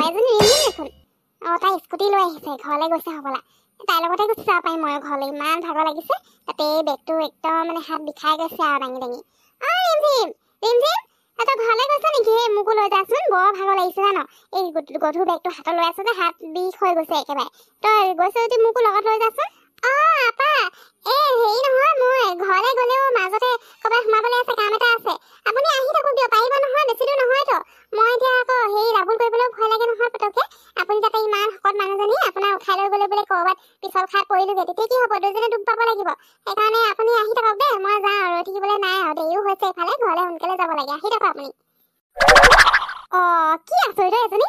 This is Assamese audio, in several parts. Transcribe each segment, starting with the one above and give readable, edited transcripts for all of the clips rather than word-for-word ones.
এজনী ৰিমঝিম দেখোন। তাই স্কুটি লৈ আহিছে, ঘৰলৈ গৈছে হ'বলা। তাইৰ লগতে গুচি যাব পাৰিম মই ঘৰলৈ, ইমান ভাগৰ লাগিছে। তাতে বেগটো একদম মানে হাত বিষাই গৈছে আৰু দাঙি দাঙি। ৰিমঝিম ৰিমঝিম, তই ঘৰলৈ গৈছ নেকি? মোকো লৈ যাচোন, বৰ ভাগৰ লাগিছে জান। এই গধুৰ বেগটো হাতত লৈ আছো যে হাত বিষ হৈ গৈছে একেবাৰে। তই গৈছ যদি মোকো লগত লৈ যাচোন। আপা হেৰি নহয়, মই ঘৰলৈ গ'লেও মাজতে ক'ৰবাত সোমাবলৈ আছে, কাম এটা আছে। আপুনি আহি থাকক দিয়ক, পাৰিব নহয়, বেছি দূৰ নহয়তো। মই এতিয়া আকৌ সেই ৰাবুল কৰিবলৈ ভয় লাগে নহয় পটককে। আপুনি তাতে ইমান শকত মানুহজনী, আপোনাৰ উঠাই লৈ গ'লে বোলে ক'ৰবাত পিছল খাই পৰিলোগে, তেতিয়া কি হ'ব? দুজনে দুখ পাব লাগিব। সেইকাৰণে আপুনি আহি থাকক দেই, মই যাওঁ, ৰৈ থাকিবলৈ নাই আৰু, দেৰিও হৈছে এইফালে, ঘৰলৈ সোনকালে যাব লাগে। আহি থাকক আপুনি। কি আচৰিত এজনী।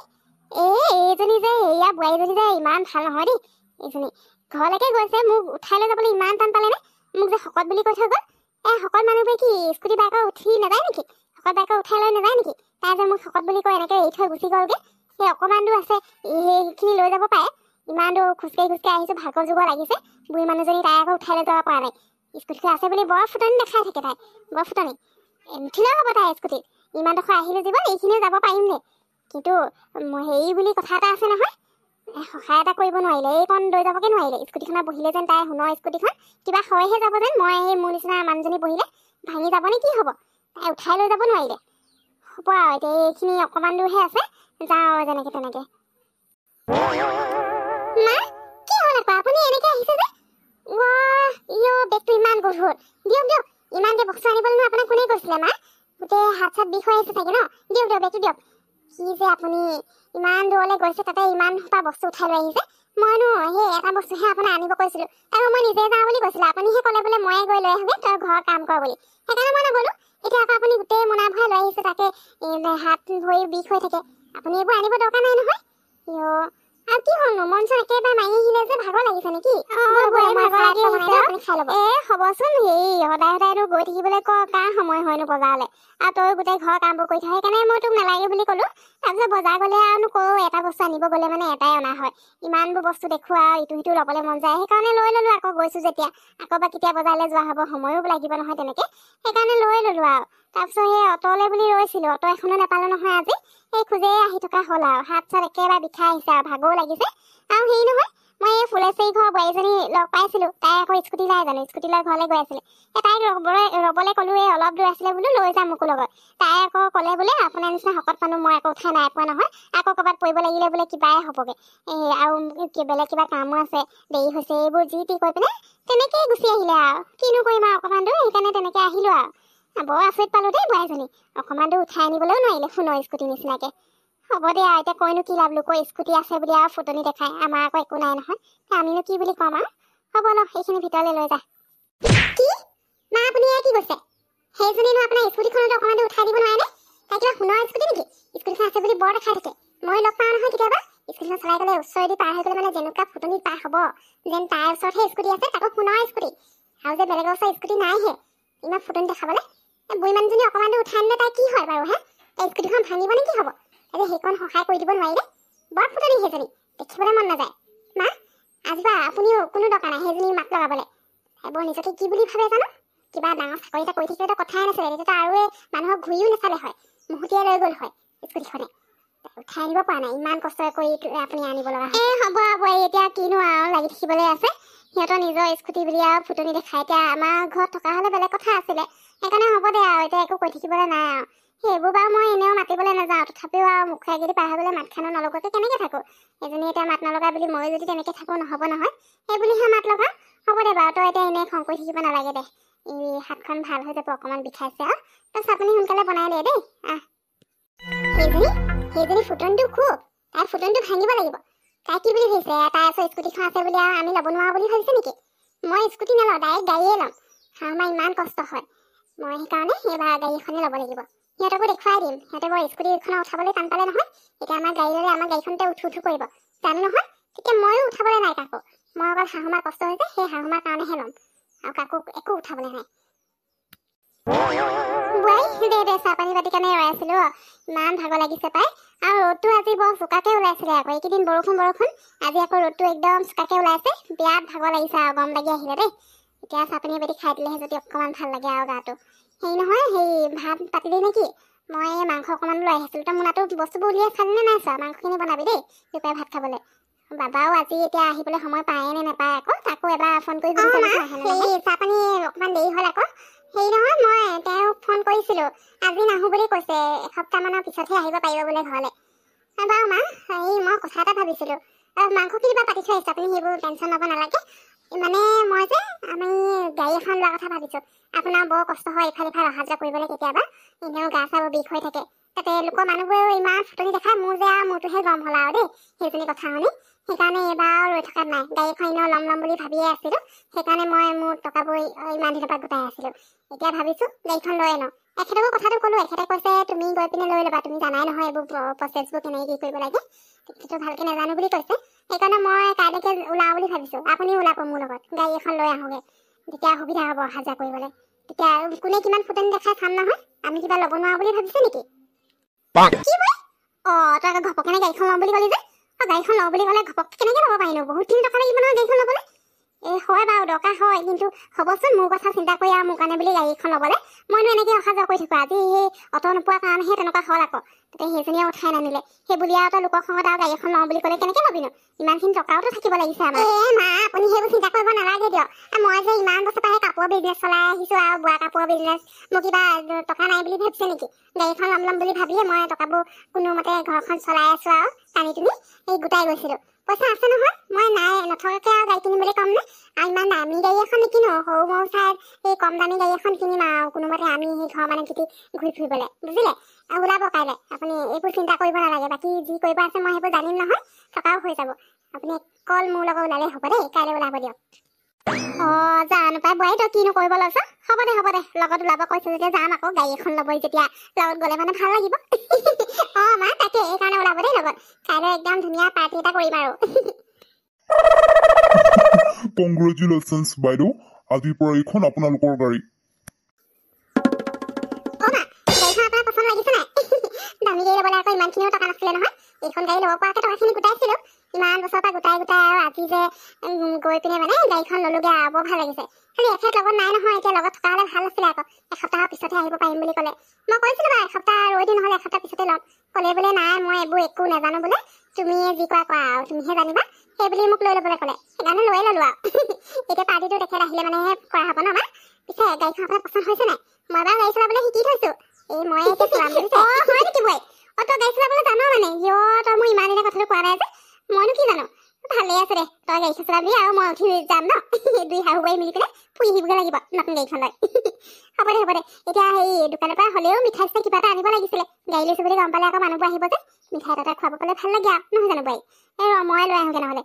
এইজনী যে এয়া বোৱাৰীজনী যে ইমান ভাল নহয় দেই। এইজনী ঘৰলৈকে গৈছে, মোক উঠাই লৈ যাবলৈ ইমান টান পালেনে? মোক যে শকত বুলি কৈ থৈ গ'ল। শকত মানুহবোৰে কি স্কুটি বাইকৰ উঠি নাযায় নেকি? শকত বাইকৰ উঠাই লৈ নাযায় নেকি? তাই যে মোক শকত বুলি কৈ এনেকৈ এৰি থৈ গুচি গ'লগে। সেই অকণমান দূৰ আছে, সেইখিনি লৈ যাব পাৰে। ইমান দূৰ খোজকাঢ়ি আহিছোঁ, ভাগৰ যুগৰ লাগিছে। বুঢ়ী মানুহজনী তাই আকৌ উঠাই লৈ যাব পৰা নাই। স্কুটিখন আছে বুলি বৰ ফুটনি দেখাই থাকে তাই, বৰ ফুটনি। নুঠিলেও হ'ব তাই স্কুটিত। ইমানডোখৰ আহিলে জীৱন, এইখিনিও যাব পাৰিম নে? কিন্তু হেৰি বুলি কথা এটা আছে নহয়, সহায় এটা কৰিব নোৱাৰিলে, এইকণ লৈ যাবকে নোৱাৰিলে। স্কুটিখনত বহিলে যেন তাই সোণৰ স্কুটিখন কিবা হয়হে যাব যেন। মই এই মোৰ নিচিনা মানুহজনী বহিলে ভাঙি যাব নে কি হ'ব? তাই উঠাই লৈ যাব নোৱাৰিলে। হ'ব আৰু এতিয়া এইখিনি অকণমান দূৰহে আছে, যাওঁ যেনেকে তেনেকে। মা কি হ'ল আকৌ? আপুনি এনেকে আহিছে যে? বেগটো ইমান গধুৰ। দিয়ক দিয়ক, ইমানকে বস্তু আনিবলৈ আপোনাক কোনে কৈছিলে মা? গোটেই হাত চাত বিষ হৈ আহিছে চাগে ন? দিয়ক দিয়ক, বেগটো দিয়ক। কি যে আপুনি ইমান দূৰলৈ গৈছে, তাতে ইমান সোপা বস্তু উঠাই লৈ আহিছে। মইনো সেই এটা বস্তুহে আপোনাক আনিব কৈছিলোঁ, আৰু মই নিজে যাওঁ বুলি কৈছিলোঁ। আপুনিহে ক'লে বোলে ময়ে গৈ লৈ আহোঁগৈ, তই ঘৰত কাম কৰ বুলি। সেইকাৰণে মই নগ'লোঁ। এতিয়া আকৌ আপুনি গোটেই মোনা ভৰাই লৈ আহিছে, তাকে হাত ভৰি বিষ হৈ থাকে। আপুনি এইবোৰ আনিব দৰকাৰ নাই নহয়। আৰু কি হ'লনো? মন চন একেবাৰে মাৰি আহিলে যে, ভাগৰ লাগিছে নেকি? হ'বচোন, হেৰি সদায় সদায়নো গৈ থাকিবলৈ কাৰ সময় হয়নো বজাৰলৈ? আৰু তই গোটেই ঘৰৰ কামবোৰ কৰি থাক, সেইকাৰণে মই তোক নালাগে বুলি ক'লোঁ। তাৰপিছত বজাৰ গ'লে আৰুনো এটা বস্তু আনিব গ'লে মানে এটাই অনা হয়। ইমানবোৰ বস্তু দেখোঁ আৰু ইটো সিটো ল'বলৈ মন যায়, সেইকাৰণে লৈ ল'লোঁ। আকৌ গৈছোঁ যেতিয়া, আকৌ বা কেতিয়া বজাৰলৈ যোৱা হ'ব, সময়ো লাগিব নহয় তেনেকৈ, সেইকাৰণে লৈ ল'লোঁ আৰু। তাৰপিছত সেই অ'টলৈ বুলি ৰৈছিলোঁ, অ'ট এখনো নাপালোঁ নহয় আজি। সেই খোজেই আহি থকা হ'ল আৰু, হাত চাত একেবাৰে বিষাই আহিছে আৰু ভাগৰো লাগিছে। আৰু হেৰি নহয়, মই এই ফুলেশ্বৰী ঘৰৰ বোৱাৰীজনী লগ পাইছিলোঁ। তাই আকৌ স্কুটি লৈ জানো, স্কুটি লৈ ঘৰলৈ গৈ আছিলে। তাইক ৰ'বলৈ ক'লোঁ, এই অলপ দূৰ আছিলে বোলো, লৈ যাম মোকো লগত। তাই আকৌ ক'লে বোলে, আপোনাৰ নিচিনা শকত মানুহ মই আকৌ উঠাই নাই পোৱা নহয়, আকৌ ক'ৰবাত পৰিব লাগিলে বোলে কিবাই হ'বগৈ। আৰু বেলেগ কিবা কামো আছে, দেৰি হৈছে, এইবোৰ যি টি কৈ পিনে তেনেকেই গুচি আহিলে আৰু। কিনো কৰিম আৰু অকণমান দূৰ, সেইকাৰণে তেনেকৈ আহিলোঁ আৰু। বৰ আচৰিত পালোঁ দেই বোৱাৰীজনী, অকণমান দূৰ উঠাই আনিবলৈও নোৱাৰিলে সোণৰ স্কুটি নিচিনাকৈ। হ'ব দে আৰু, এতিয়া কৈনো কি লাভ? লোকৰ স্কুটি আছে বুলি আৰু ফুটনি দেখাই, আমাৰ আকৌ একো নাই নহয়। আমিনো কি বুলি ক'ম আৰু? হ'ব ন, সেইখিনি ভিতৰলৈ লৈ যা। কি মা, আপুনি এয়া কি কৈছে? সেইজনীনো আপোনাৰ স্কুটিখনতে অকণমান দূৰ উঠাই দিব নোৱাৰেনে? তাই কিবা সোণৰ স্কুটি নেকি? স্কুটিখন আছে বুলি বৰ দেখাই থাকে। মই লগ পাওঁ নহয় কেতিয়াবা, স্কুটিখন চলাই গ'লে ওচৰেদি পাৰ হৈ গ'লে মানে যেনেকুৱা ফুটনিত পাৰ হ'ব, যেন তাইৰ ওচৰতহে স্কুটি আছে, তাকো সোণৰ স্কুটি, আৰু যে বেলেগৰ ওচৰত স্কুটি নাইহে। ইমান ফুটনি দেখাবলৈ বুঢ়ী মানুহজনী অকণমান দূৰ উঠাই আনিলে তাই কি হয় বাৰু? তাই স্কুটিখন ভাঙিব নে কি হ'ব? তাই সেইকণ সহায় কৰি দিব নোৱাৰিলে? বৰ ফুটনি সেইজনী, দেখিবলৈ মন নাযায়। মা, আজিবা আপুনিও কোনো দৰকাৰ নাই সেইজনী মাত লগাবলৈ। বৰ নিজকে কি বুলি ভাবে জানো? কিবা ডাঙৰ চাকৰি এটা কৰি থাকিলেতো কথাই নাছিলে, তেতিয়াতো আৰু মানুহক ঘূৰিও নাচালে হয়, মুহূৰ্তিয়ে লৈ গ'ল হয় স্কুটিখনে। উঠাই আনিব পৰা নাই, ইমান কষ্ট কৰি আপুনি আনিব লগা হয়। হ'ব বোৱাৰী, এতিয়া কিনো আৰু লাগি থাকিবলৈ আছে। সিহঁতৰ নিজৰ স্কুটি বুলি আৰু ফুটনি দেখাই। এতিয়া আমাৰ ঘৰত থকা হ'লে বেলেগ কথা আছিলে, সেইকাৰণে হ'ব দে আৰু, এতিয়া একো কৈ থাকিবলৈ নাই আৰু। সেইবোৰ বাৰু মই এনেও মাতিবলৈ নাযাওঁ, তথাপিও আৰু মুখে আগেদি পাৰ হৈ গ'লে মাতখানো নলগাকৈ কেনেকৈ থাকোঁ? এজনী এতিয়া মাত নলগা বুলি ময়ো যদি তেনেকৈ থাকোঁ নহ'ব নহয়, সেই বুলিহে মাত লগা। হ'ব দে বাৰু, তই এতিয়া এনেই খং কৰি থাকিব নালাগে দে। হাতখন ভাল হৈ যাব, অকণমান বিষাইছে আৰু। তাৰপিছত আপুনি সোনকালে বনাই দে দেই। সেইজনী ফুটনিটো খুব, তাই ফুটনিটো ভাঙিব লাগিব। তাই কি বুলি ভাবিছে? তাই ওচৰত স্কুটিখন আছে বুলি আৰু আমি ল'ব নোৱাৰোঁ বুলি ভাবিছে নেকি? মই স্কুটি নলওঁ, ডাইৰেক্ট গাড়ীয়ে ল'ম। আমাৰ ইমান কষ্ট হয়, মই সেইকাৰণে এইবাৰ গাড়ী এখনে ল'ব লাগিব। সিহঁতকো দেখুৱাই দিম, সিহঁতে বৰ স্কুটিখন উঠাবলৈ টান পালে নহয়। এতিয়া আমাৰ গাড়ী ল'লে আমাৰ গাড়ীখনতে উঠো কৰিব জানো নহয়, তেতিয়া ময়ো উঠাবলৈ নাই কাকো। মই অকল শাহুমাৰ কষ্ট হৈছে, সেই শাহুমাৰ কাৰণেহে ল'ম, আৰু কাকো একো উঠাবলৈ নাই। বোৱাৰী দে চাহ পানী পাতি কাৰণে ৰৈ আছিলোঁ। ইমান ভাগৰ লাগিছে পাই, আৰু ৰ'দটো আজি বৰ চোকাকৈ ওলাইছিলে আকৌ। এইকেইদিন বৰষুণ, আজি আকৌ ৰ'দটো একদম চোকাকৈ ওলাইছে। বিৰাট ভাগৰ লাগিছে আৰু, গৰম লাগি আহিলে দেই। এতিয়া চাহ পানী পাতি খাই দিলেহে যদি অকণমান ভাল লাগে আৰু গাটো। হেৰি নহয়, ভাত পাতিলি নেকি? মই মাংস অকণমান লৈ আহিছিলোঁ। তই মোনাটো বস্তুবোৰ উলিয়াই চালিনে নাই চোৱা? মাংসখিনি বনাবি দেই দুপৰীয়া ভাত খাবলৈ। বাবাও আজি এতিয়া আহিবলৈ সময় পায়ে নে নাপায় আকৌ, তাকো এবাৰ ফোন কৰি চাহ পানী অকণমান দেৰি হ'ল আকৌ। হেৰি নহয়, মই তেওঁক ফোন কৰিছিলোঁ, আজি নাহোঁ বুলি কৈছে, এসপ্তাহমানৰ পিছতহে আহিব পাৰিব বোলে ঘৰলৈ। বাৰু মা, হেৰি মই কথা এটা ভাবিছিলোঁ, মাংসখিনি বাৰু পাতি থৈ আহিছোঁ, আপুনি সেইবোৰ টেনশ্যন ল'ব নালাগে। মানে মই যে আমি গাড়ী এখন লোৱাৰ কথা ভাবিছোঁ। আপোনাৰ বৰ কষ্ট হয় ইফাল সিফাল অহা যোৱা কৰিবলৈ কেতিয়াবা, এনেও গা চাবোৰ বিষ হৈ থাকে। তাতে লোকৰ মানুহবোৰেও ইমান ফুটনি দেখায়, মোৰ যে আৰু মোৰটোহে গম হ'ল আৰু দেই সেইজনী কথা শুনি। সেইকাৰণে এইবাৰ ৰৈ থকাত নাই, গাড়ীখন এনেও ল'ম বুলি ভাবিয়ে আছিলোঁ। সেইকাৰণে মই মোৰ টকাবোৰ ইমান দিনৰ পৰা গোটাই আছিলোঁ। এতিয়া ভাবিছোঁ গাড়ীখন লৈ লওঁ। এখেতকো কথাটো ক'লোঁ, এখেতে কৈছে তুমি গৈ পিনে লৈ ল'বা, তুমি জানাই নহয় এইবোৰ প্ৰচেছবোৰ কেনেকৈ কি কৰিব লাগে, সেইটো ভালকৈ নাজানো বুলি কৈছে। সেইকাৰণে মই কাইলৈকে ওলাওঁ বুলি ভাবিছোঁ। আপুনিও ওলাব মোৰ লগত, গাড়ী এখন লৈ আহোঁগৈ, তেতিয়া সুবিধা হ'ব অহা যোৱা কৰিবলৈ। তেতিয়া কোনে কিমান ফুটনি দেখাই চাম নহয়, আমি কিবা ল'ব নোৱাৰোঁ বুলি ভাবিছে নেকি? কি হয়? তই আকৌ ঘপকনে গাড়ীখন ল'ম বুলি ক'লি যে? গাড়ীখন লওঁ বুলি ক'লে ঘপককৈ কেনেকৈ ল'ব পাৰিনো? বহুতখিনি টকা লাগিব নহয় গাড়ীখন ল'বলৈ। হয় বাৰু দৰকাৰ হয়, কিন্তু হ'বচোন মোৰ কথা চিন্তা কৰি আৰু মোৰ কাৰণে বুলি গাড়ীখন ল'বলৈ মইনো এনেকৈ অহা যোৱা কৰি থাকোঁ। আজি সেই অট নোপোৱাৰ কাৰণেহে তেনেকুৱা হ'ল আকৌ। তাতে সেইজনীয়ে উঠাই নানিলে, সেই বুলি আৰু তই লোকৰ খঙত আৰু গাড়ী এখন লওঁ বুলি ক'লে কেনেকৈ ল'বিনো? ইমানখিনি টকাওতো থাকিব লাগিছে আমাৰ। মা আপুনি সেইবোৰ চিন্তা কৰিব নালাগে দিয়ক। মই যে ইমান বছৰ পৰা কাপোৰৰ বিজনেছ চলাই আহিছোঁ, আৰু বোৱা কাপোৰৰ বিজনেছ, মোৰ কিবা টকা নাই বুলি ভাবিছে নেকি? গাড়ীখন ল'ম বুলি ভাবিয়ে মই টকাবোৰ কোনোমতে ঘৰখন চলাই আছোঁ আৰু টানি টুনি এই গোটাই গৈছিলোঁ। পইচা আছে নহয়, মই নাই নথকাকৈ আৰু গাড়ী কিনিবলৈ ক'ম নে? আৰু ইমান দামী গাড়ী এখন নিকিনো, সৰু মৰু চাই এই কম দামী গাড়ী এখন কিনিম আৰু কোনোমতে আমি সেই ঘৰৰ মানুহকেইটি ঘূৰি ফুৰিবলৈ, বুজিলে? ওলাব কাইলৈ, আপুনি এইবোৰ চিন্তা কৰিব নালাগে। বাকী যি কৰিব আছে মই সেইবোৰ জানিম নহয়, টকাও হৈ যাব। আপুনি কল মোৰ লগত ওলালে হ'ব দেই, কাইলৈ ওলাব দিয়ক। জানো পাই বোৱাৰী, তই কিনো কৰিব লৈছ? হ'ব দে লগত ওলাব কৈছে যেতিয়া যাম আকৌ, গাড়ী এখন ল'বই যেতিয়া লগত গ'লে মানে ভাল লাগিব। মা তাকে এইকাৰণে ওলাব দেই লগত, কাইলৈ একদম ধুনীয়া পাৰ্টি এটা কৰিম আৰু। কংগ্ৰেচুলেশ্যনছ বাইদেউ, আজিৰ পৰা এইখন আপোনালোকৰ গাড়ী। গাড়ীখন আপোনাৰ পচন্দ লাগিছে নাই? দামী গাড়ী ল'বলৈ আকৌ ইমানখিনিও টকা নাছিলে নহয়, এইখন গাড়ী ল'ব পৰাকৈ টকাখিনি গোটাইছিলোঁ। ইমান বছৰৰ পৰা গোটাই আৰু আজি যে গৈ পিনে মানে গাড়ীখন ল'লোগৈ আৰু বৰ ভাল লাগিছে। খালি এখেত লগত নাই নহয়, এতিয়া লগত থকা হ'লে ভাল আছিলে আকৌ। এসপ্তাহৰ পিছতহে আহিব পাৰিম বুলি ক'লে। মই কৈছিলোঁ বাৰু এসপ্তাহ ৰৈ দিওঁ, নহ'লে এসপ্তাহ পিছতে ল'ম। ক'লে বোলে নাই মই এইবোৰ একো নাজানো বোলে, তুমিয়ে যি কোৱা আৰু তুমিহে জানিবা, সেই বুলি মোক লৈ ল'বলৈ ক'লে। সেইকাৰণে লৈয়ে ল'লোঁ আৰু। এতিয়া পাৰ্টিটো তেখেত আহিলে মানেহে কৰা হ'ব ন মা? পিছে গাড়ীখন আপোনাৰ পচন্দ হৈছে নাই? মই বাৰু গাড়ী চলাবলৈ শিকি থৈছোঁ, মই এতিয়া চলাম বুজিছে। হয় নেকি বৈ? তই গাড়ী চলাবলৈ জানো মানে? তই মোৰ ইমান দিনে কথাটো কোৱা নাই যে, মইনো কি জানো? ভালেই আছে দে, তই গাড়ী চলাবি আৰু মই উঠি যাম ন, দুই শাহু বোৱাৰী মিলি পিনে ফুৰি আহিবগৈ লাগিব নতুন গাড়ীখন লৈ। হ'ব দে, এতিয়া সেই দোকানৰ পৰা হ'লেও মিঠাই চিঠাই কিবা এটা আনিব লাগিছিলে। গাড়ী লৈছোঁ বুলি গম পালে আকৌ মানুহবোৰ আহিব যে, মিঠাই এটা খুৱাব পালে ভাল লাগে আৰু, নহয় জানো বোৱাৰী? মই লৈ আহোঁগৈ নহ'লে।